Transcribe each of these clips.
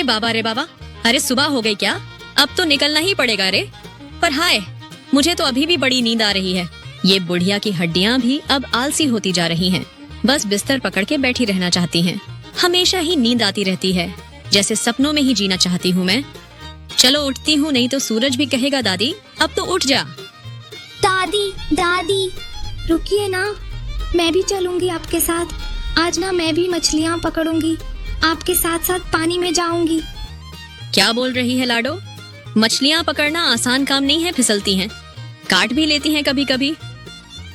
बाबा रे बाबा, अरे सुबह हो गई क्या? अब तो निकलना ही पड़ेगा रे। पर हाय, मुझे तो अभी भी बड़ी नींद आ रही है। ये बुढ़िया की हड्डियां भी अब आलसी होती जा रही हैं। बस बिस्तर पकड़ के बैठी रहना चाहती हैं। हमेशा ही नींद आती रहती है, जैसे सपनों में ही जीना चाहती हूँ मैं। चलो उठती हूँ, नहीं तो सूरज भी कहेगा दादी अब तो उठ जा। दादी दादी रुकिए ना, मैं भी चलूंगी आपके साथ। आज ना मैं भी मछलियाँ पकड़ूंगी, आपके साथ साथ पानी में जाऊंगी। क्या बोल रही है लाडो? मछलियाँ पकड़ना आसान काम नहीं है, फिसलती हैं, काट भी लेती हैं कभी कभी।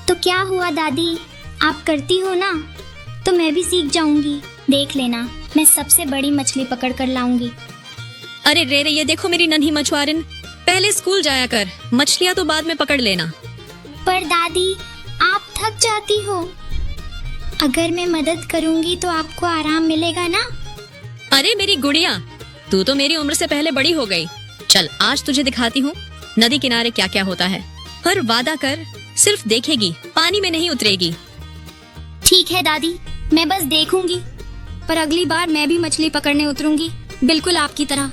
तो क्या हुआ दादी, आप करती हो ना तो मैं भी सीख जाऊंगी। देख लेना, मैं सबसे बड़ी मछली पकड़ कर लाऊंगी। अरे रे रे, ये देखो मेरी नन्ही मछुआरिन, पहले स्कूल जाया कर, मछलियाँ तो बाद में पकड़ लेना। पर दादी आप थक जाती हो, अगर मैं मदद करूंगी तो आपको आराम मिलेगा ना। अरे मेरी गुड़िया, तू तो मेरी उम्र से पहले बड़ी हो गई। चल आज तुझे दिखाती हूँ नदी किनारे क्या क्या होता है। पर वादा कर, सिर्फ देखेगी, पानी में नहीं उतरेगी। ठीक है दादी, मैं बस देखूंगी, पर अगली बार मैं भी मछली पकड़ने उतरूंगी, बिल्कुल आपकी तरह।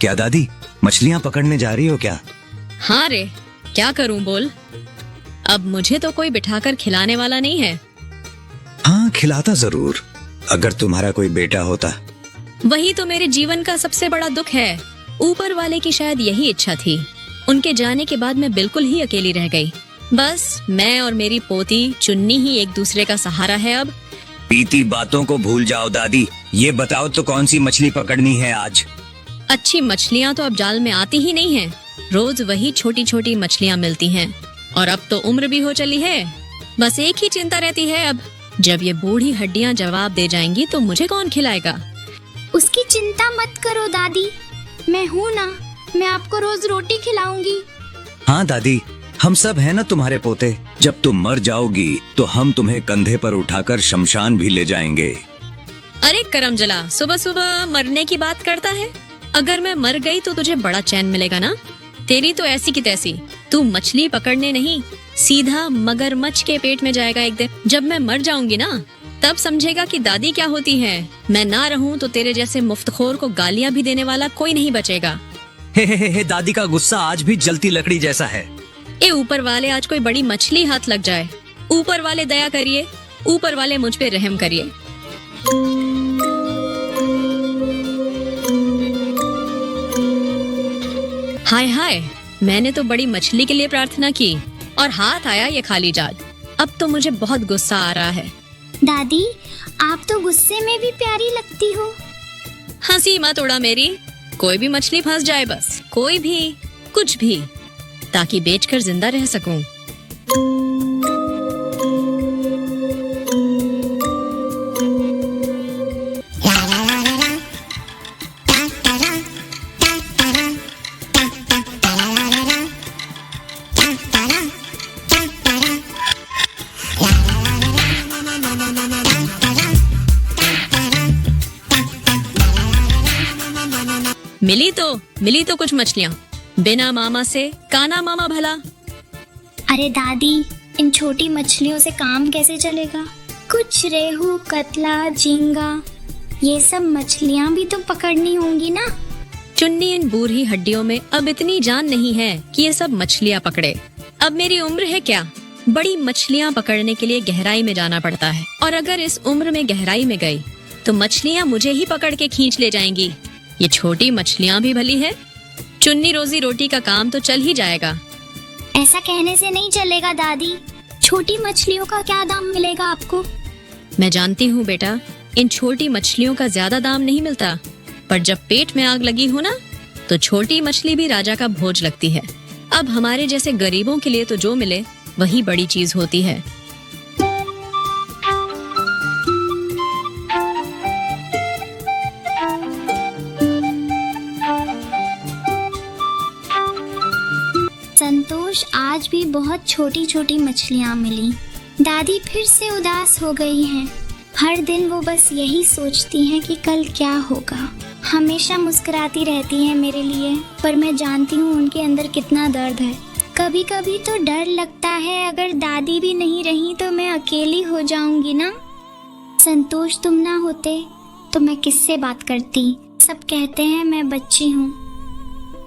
क्या दादी, मछलियाँ पकड़ने जा रही हो क्या? हाँ रे, क्या करूं बोल। अब मुझे तो कोई बिठाकर खिलाने वाला नहीं है। हाँ, खिलाता जरूर, अगर तुम्हारा कोई बेटा होता। वही तो मेरे जीवन का सबसे बड़ा दुख है। ऊपर वाले की शायद यही इच्छा थी। उनके जाने के बाद मैं बिल्कुल ही अकेली रह गई। बस मैं और मेरी पोती चुन्नी ही एक दूसरे का सहारा है अब। बीती बातों को भूल जाओ दादी, ये बताओ तो कौन सी मछली पकड़नी है आज? अच्छी मछलियाँ तो अब जाल में आती ही नहीं हैं। रोज वही छोटी छोटी मछलियाँ मिलती हैं। और अब तो उम्र भी हो चली है। बस एक ही चिंता रहती है अब, जब ये बूढ़ी हड्डियाँ जवाब दे जाएंगी तो मुझे कौन खिलाएगा। उसकी चिंता मत करो दादी, मैं हूँ ना, मैं आपको रोज रोटी खिलाऊंगी। हाँ दादी, हम सब हैं ना तुम्हारे पोते। जब तुम मर जाओगी तो हम तुम्हें कंधे पर उठाकर शमशान भी ले जाएंगे। अरे करम जला, सुबह सुबह मरने की बात करता है। अगर मैं मर गई तो तुझे बड़ा चैन मिलेगा ना। तेरी तो ऐसी की तैसी, तू मछली पकड़ने नहीं, सीधा मगरमच्छ के पेट में जाएगा एक दिन। जब मैं मर जाऊंगी ना, तब समझेगा कि दादी क्या होती है। मैं ना रहूं तो तेरे जैसे मुफ्तखोर को गालियां भी देने वाला कोई नहीं बचेगा। हे, दादी का गुस्सा आज भी जलती लकड़ी जैसा है। ए ऊपर वाले, आज कोई बड़ी मछली हाथ लग जाए। ऊपर वाले दया करिए, ऊपर वाले मुझ पे रहम करिए। हाय हाय, मैंने तो बड़ी मछली के लिए प्रार्थना की और हाथ आया ये खाली जाल। अब तो मुझे बहुत गुस्सा आ रहा है। दादी आप तो गुस्से में भी प्यारी लगती हो। हंसी मत उड़ा मेरी, कोई भी मछली फंस जाए बस, कोई भी, कुछ भी, ताकि बेचकर जिंदा रह सकूं। मिली तो कुछ मछलियाँ, बिना मामा से काना मामा भला। अरे दादी, इन छोटी मछलियों से काम कैसे चलेगा? कुछ रेहू, कतला, झींगा, ये सब मछलियाँ भी तो पकड़नी होंगी ना। चुन्नी, इन बूढ़ी हड्डियों में अब इतनी जान नहीं है कि ये सब मछलियाँ पकड़े। अब मेरी उम्र है क्या? बड़ी मछलियाँ पकड़ने के लिए गहराई में जाना पड़ता है, और अगर इस उम्र में गहराई में गई तो मछलियाँ मुझे ही पकड़ के खींच ले जाएंगी। ये छोटी मछलियाँ भी भली है। चुन्नी रोजी रोटी का काम तो चल ही जाएगा। ऐसा कहने से नहीं चलेगा दादी, छोटी मछलियों का क्या दाम मिलेगा आपको? मैं जानती हूँ बेटा, इन छोटी मछलियों का ज्यादा दाम नहीं मिलता, पर जब पेट में आग लगी हो ना, तो छोटी मछली भी राजा का भोज लगती है। अब हमारे जैसे गरीबों के लिए तो जो मिले वही बड़ी चीज होती है। संतोष, आज भी बहुत छोटी छोटी मछलियाँ मिली। दादी फिर से उदास हो गई हैं। हर दिन वो बस यही सोचती हैं कि कल क्या होगा। हमेशा मुस्कुराती रहती हैं मेरे लिए, पर मैं जानती हूँ उनके अंदर कितना दर्द है। कभी कभी तो डर लगता है अगर दादी भी नहीं रही तो मैं अकेली हो जाऊंगी ना। संतोष तुम ना होते तो मैं किससे बात करती। सब कहते हैं मैं बच्ची हूँ,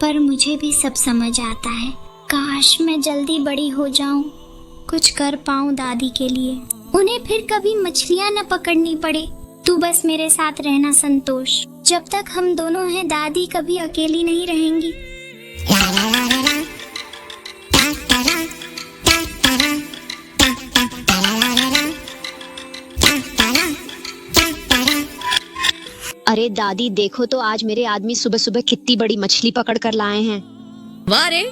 पर मुझे भी सब समझ आता है। काश मैं जल्दी बड़ी हो जाऊं, कुछ कर पाऊं दादी के लिए, उन्हें फिर कभी मछलियां न पकड़नी पड़े। तू बस मेरे साथ रहना संतोष, जब तक हम दोनों हैं दादी कभी अकेली नहीं रहेंगी। अरे दादी देखो तो आज मेरे आदमी सुबह सुबह कितनी बड़ी मछली पकड़ कर लाए हैं। वाह रे,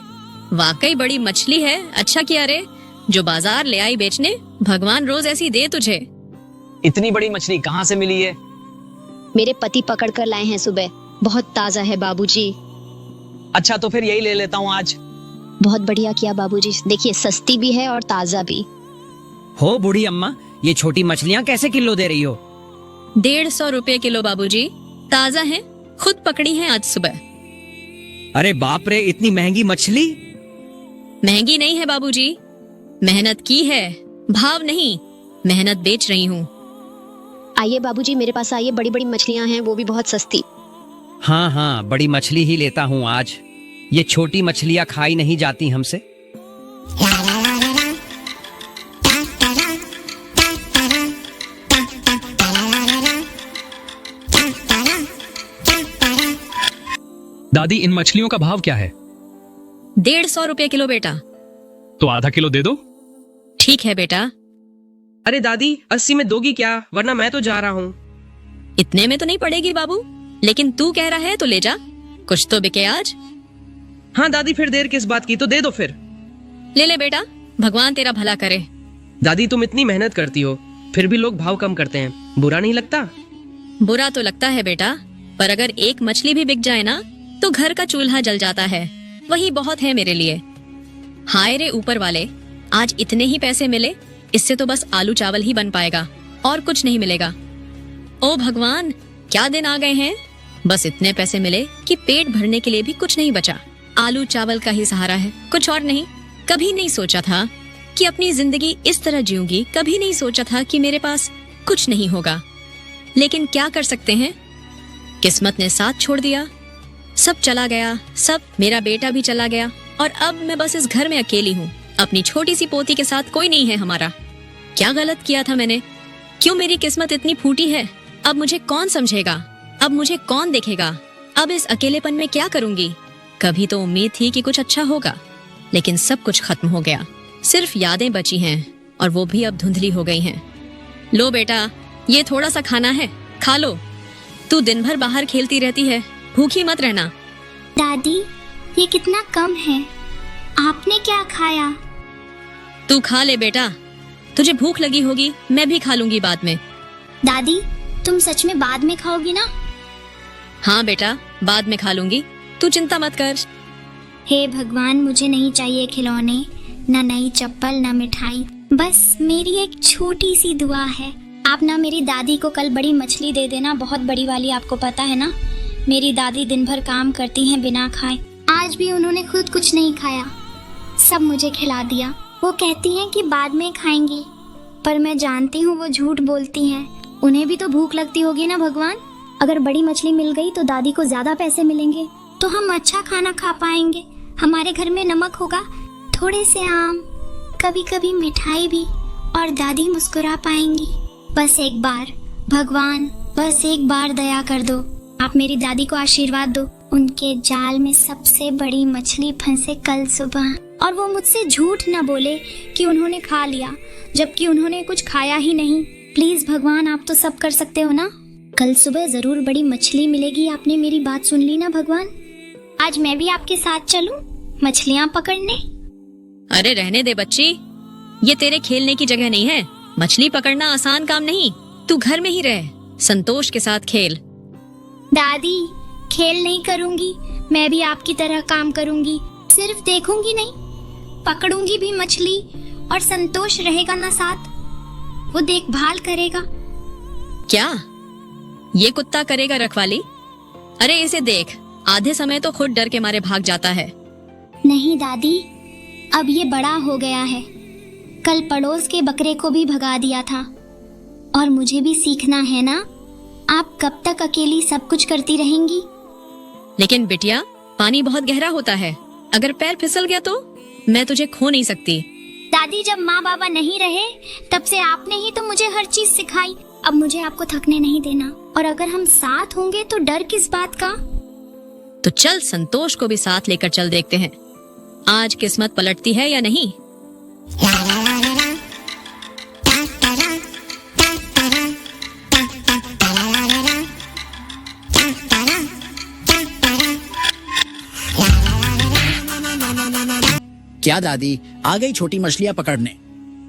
वाकई बड़ी मछली है। अच्छा किया रे जो बाजार ले आई बेचने। भगवान रोज ऐसी दे तुझे। इतनी बड़ी मछली कहाँ से मिली है? मेरे पति पकड़ कर लाए हैं सुबह, बहुत ताजा है बाबूजी। अच्छा तो फिर यही ले लेता हूँ आज। बहुत बढ़िया किया बाबूजी, देखिए सस्ती भी है और ताजा भी। हो बूढ़ी अम्मा, ये छोटी मछलियाँ कैसे किलो दे रही हो? 150 रुपए किलो बाबूजी, ताजा है, खुद पकड़ी है आज सुबह। अरे बाप रे, इतनी महंगी मछली? महंगी नहीं है बाबूजी, मेहनत की है, भाव नहीं, मेहनत बेच रही हूँ। आइए बाबूजी मेरे पास आइए, बड़ी बड़ी मछलियाँ हैं, वो भी बहुत सस्ती। हाँ हाँ, बड़ी मछली ही लेता हूँ आज। ये छोटी मछलियाँ खाई नहीं जाती हमसे। दादी इन मछलियों का भाव क्या है? 150 रुपए किलो बेटा। तो आधा किलो दे दो। ठीक है बेटा। अरे दादी 80 में दोगी क्या, वरना मैं तो जा रहा हूँ। इतने में तो नहीं पड़ेगी बाबू, लेकिन तू कह रहा है तो ले जा, कुछ तो बिके आज। हाँ दादी फिर देर किस बात की, तो दे दो फिर। ले ले बेटा, भगवान तेरा भला करे। दादी तुम इतनी मेहनत करती हो, फिर भी लोग भाव कम करते हैं, बुरा नहीं लगता? बुरा तो लगता है बेटा, पर अगर एक मछली भी बिक जाए ना तो घर का चूल्हा जल जाता है, वही बहुत है मेरे लिए। हाय रे ऊपर वाले, आज इतने ही पैसे मिले, इससे तो बस आलू चावल ही बन पाएगा और कुछ नहीं मिलेगा। ओ भगवान, क्या दिन आ गए हैं। बस इतने पैसे मिले कि पेट भरने के लिए भी कुछ नहीं बचा। आलू चावल का ही सहारा है, कुछ और नहीं। कभी नहीं सोचा था कि अपनी जिंदगी इस तरह जीऊंगी, कभी नहीं सोचा था कि मेरे पास कुछ नहीं होगा, लेकिन क्या कर सकते हैं, किस्मत ने साथ छोड़ दिया। सब चला गया, सब, मेरा बेटा भी चला गया और अब मैं बस इस घर में अकेली हूँ। अपनी छोटी सी पोती के साथ कोई नहीं है हमारा। क्या गलत किया था मैंने, क्यों मेरी किस्मत इतनी फूटी है। अब मुझे कौन समझेगा, अब मुझे कौन देखेगा, अब इस अकेलेपन में क्या करूंगी। कभी तो उम्मीद थी कि कुछ अच्छा होगा, लेकिन सब कुछ खत्म हो गया। सिर्फ यादें बची हैं और वो भी अब धुंधली हो गई हैं। लो बेटा, ये थोड़ा सा खाना है, खा लो। तू दिन भर बाहर खेलती रहती है, भूखी मत रहना। दादी ये कितना कम है, आपने क्या खाया? तू खा ले बेटा, तुझे भूख लगी होगी, मैं भी खा लूंगी बाद में। दादी तुम सच में बाद में खाओगी ना? हाँ बेटा, बाद में खा लूंगी, तू चिंता मत कर। हे भगवान, मुझे नहीं चाहिए खिलौने, न नई चप्पल, न मिठाई, बस मेरी एक छोटी सी दुआ है। आप ना मेरी दादी को कल बड़ी मछली दे देना, बहुत बड़ी वाली, आपको पता है ना मेरी दादी दिन भर काम करती हैं बिना खाए। आज भी उन्होंने खुद कुछ नहीं खाया, सब मुझे खिला दिया। वो कहती हैं कि बाद में खाएंगी, पर मैं जानती हूँ वो झूठ बोलती हैं। उन्हें भी तो भूख लगती होगी ना भगवान। अगर बड़ी मछली मिल गई तो दादी को ज्यादा पैसे मिलेंगे, तो हम अच्छा खाना खा पाएंगे। हमारे घर में नमक होगा, थोड़े से आम, कभी कभी मिठाई भी, और दादी मुस्कुरा पाएंगी। बस एक बार भगवान, बस एक बार दया कर दो। आप मेरी दादी को आशीर्वाद दो, उनके जाल में सबसे बड़ी मछली फंसे कल सुबह, और वो मुझसे झूठ न बोले कि उन्होंने खा लिया, जबकि उन्होंने कुछ खाया ही नहीं। प्लीज भगवान, आप तो सब कर सकते हो ना। कल सुबह जरूर बड़ी मछली मिलेगी। आपने मेरी बात सुन ली ना भगवान। आज मैं भी आपके साथ चलूं मछलियां पकड़ने? अरे रहने दे बच्ची, ये तेरे खेलने की जगह नहीं है। मछली पकड़ना आसान काम नहीं, तू घर में ही रह, संतोष के साथ खेल। दादी खेल नहीं करूंगी, मैं भी आपकी तरह काम करूंगी। सिर्फ देखूंगी नहीं, पकड़ूंगी भी मछली, और संतोष रहेगा ना साथ, वो देखभाल करेगा। क्या ये कुत्ता करेगा रखवाली? अरे इसे देख, आधे समय तो खुद डर के मारे भाग जाता है। नहीं दादी, अब ये बड़ा हो गया है। कल पड़ोस के बकरे को भी भगा दिया था। और मुझे भी सीखना है ना। आप कब तक अकेली सब कुछ करती रहेंगी? लेकिन बिटिया, पानी बहुत गहरा होता है, अगर पैर फिसल गया तो मैं तुझे खो नहीं सकती। दादी, जब माँ बाबा नहीं रहे तब से आपने ही तो मुझे हर चीज सिखाई। अब मुझे आपको थकने नहीं देना। और अगर हम साथ होंगे तो डर किस बात का? तो चल संतोष को भी साथ लेकर चल, देखते हैं आज किस्मत पलटती है या नहीं। क्या दादी, आ गई छोटी मछलियाँ पकड़ने?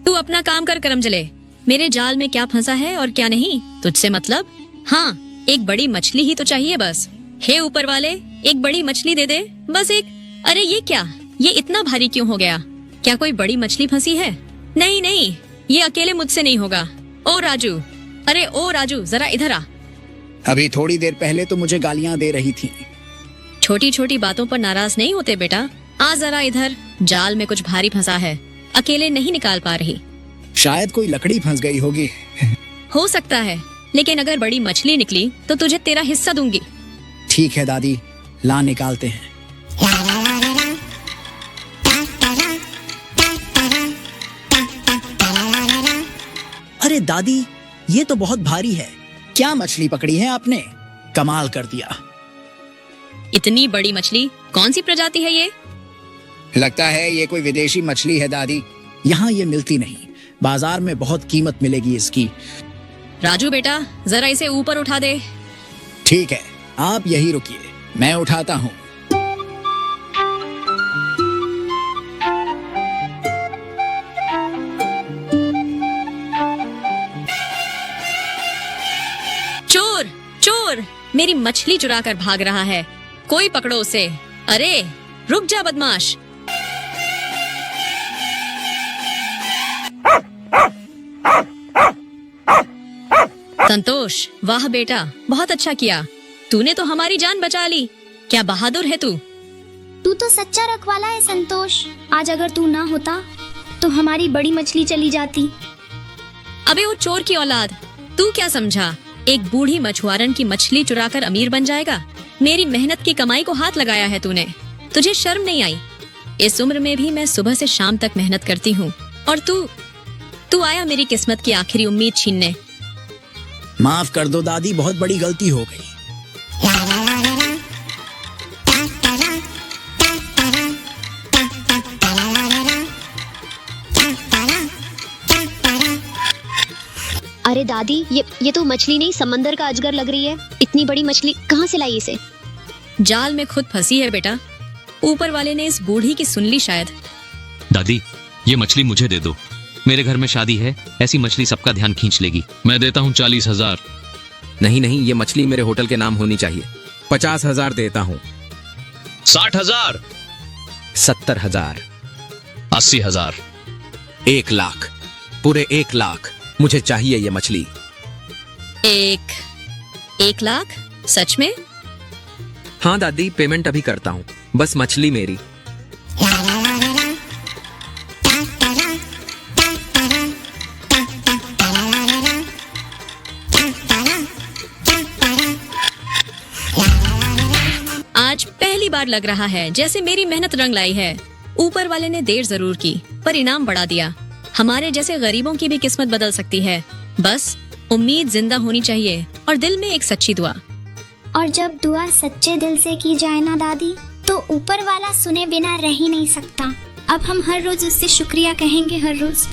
तू अपना काम कर करमजले। मेरे जाल में क्या फंसा है और क्या नहीं तुझसे मतलब? हाँ, एक बड़ी मछली ही तो चाहिए बस। हे ऊपर वाले, एक बड़ी मछली दे दे, बस एक। अरे ये क्या, ये इतना भारी क्यों हो गया? क्या कोई बड़ी मछली फंसी है? नहीं नहीं, ये अकेले मुझसे नहीं होगा। ओ राजू, अरे ओ राजू, जरा इधर आ। अभी थोड़ी देर पहले तो मुझे गालियाँ दे रही थी। छोटी छोटी बातों पर नाराज नहीं होते बेटा। आ जरा इधर, जाल में कुछ भारी फंसा है, अकेले नहीं निकाल पा रही। शायद कोई लकड़ी फंस गई होगी। हो सकता है, लेकिन अगर बड़ी मछली निकली तो तुझे तेरा हिस्सा दूंगी। ठीक है दादी, ला निकालते हैं। अरे दादी, ये तो बहुत भारी है। क्या मछली पकड़ी है आपने? कमाल कर दिया। इतनी बड़ी मछली, कौन सी प्रजाति है ये? लगता है ये कोई विदेशी मछली है दादी। यहाँ ये मिलती नहीं, बाजार में बहुत कीमत मिलेगी इसकी। राजू बेटा, जरा इसे ऊपर उठा दे। ठीक है, आप यही रुकिए, मैं उठाता हूँ। चोर चोर, मेरी मछली चुरा कर भाग रहा है, कोई पकड़ो उसे। अरे रुक जा बदमाश। संतोष, वाह बेटा, बहुत अच्छा किया। तूने तो हमारी जान बचा ली। क्या बहादुर है तू। तू तो सच्चा रखवाला है संतोष। आज अगर तू ना होता तो हमारी बड़ी मछली चली जाती। अबे वो चोर की औलाद, तू क्या समझा एक बूढ़ी मछुआरन की मछली चुराकर अमीर बन जाएगा? मेरी मेहनत की कमाई को हाथ लगाया है तूने, तुझे शर्म नहीं आई? इस उम्र में भी मैं सुबह से शाम तक मेहनत करती हूँ और तू आया मेरी किस्मत की आखिरी उम्मीद छीनने। माफ कर दो दादी, बहुत बड़ी गलती हो गई। अरे दादी, ये तो मछली नहीं, समंदर का अजगर लग रही है। इतनी बड़ी मछली कहाँ से लाई इसे? जाल में खुद फंसी है बेटा। ऊपर वाले ने इस बूढ़ी की सुन ली शायद। दादी, ये मछली मुझे दे दो। मेरे घर में शादी है, ऐसी मछली सबका ध्यान खींच लेगी। मैं देता हूँ 40,000। नहीं नहीं, ये मछली मेरे होटल के नाम होनी चाहिए। 50,000 देता हूँ। 60,000। 70,000। 80,000। 1 लाख, पूरे 1 लाख मुझे चाहिए ये मछली। 1 लाख? सच में? हाँ दादी, पेमेंट अभी करता हूँ, बस मछली मेरी। आज पहली बार लग रहा है जैसे मेरी मेहनत रंग लाई है। ऊपर वाले ने देर जरूर की, पर इनाम बढ़ा दिया। हमारे जैसे गरीबों की भी किस्मत बदल सकती है। बस उम्मीद जिंदा होनी चाहिए और दिल में एक सच्ची दुआ। और जब दुआ सच्चे दिल से की जाए ना दादी, तो ऊपर वाला सुने बिना रह ही नहीं सकता। अब हम हर रोज उससे शुक्रिया कहेंगे, हर रोज।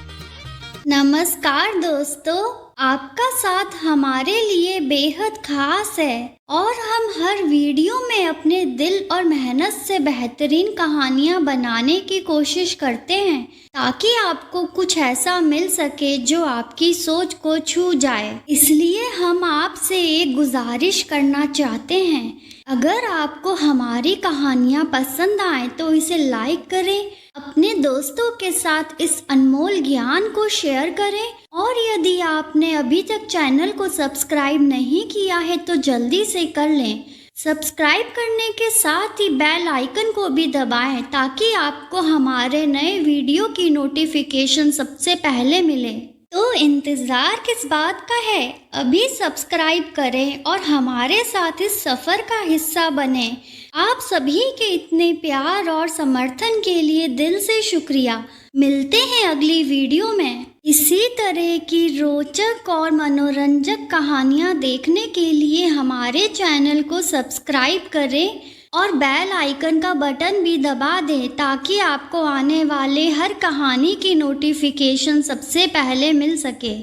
नमस्कार दोस्तों, आपका साथ हमारे लिए बेहद खास है और हम हर वीडियो में अपने दिल और मेहनत से बेहतरीन कहानियाँ बनाने की कोशिश करते हैं ताकि आपको कुछ ऐसा मिल सके जो आपकी सोच को छू जाए। इसलिए हम आपसे एक गुजारिश करना चाहते हैं, अगर आपको हमारी कहानियाँ पसंद आए तो इसे लाइक करें, अपने दोस्तों के साथ इस अनमोल ज्ञान को शेयर करें और यदि आपने अभी तक चैनल को सब्सक्राइब नहीं किया है तो जल्दी से कर लें सब्सक्राइब करने के साथ ही बेल आइकन को भी दबाएं ताकि आपको हमारे नए वीडियो की नोटिफिकेशन सबसे पहले मिले। तो इंतज़ार किस बात का है, अभी सब्सक्राइब करें और हमारे साथ इस सफ़र का हिस्सा बने। आप सभी के इतने प्यार और समर्थन के लिए दिल से शुक्रिया। मिलते हैं अगली वीडियो में। इसी तरह की रोचक और मनोरंजक कहानियाँ देखने के लिए हमारे चैनल को सब्सक्राइब करें और बेल आइकन का बटन भी दबा दें ताकि आपको आने वाले हर कहानी की नोटिफिकेशन सबसे पहले मिल सके।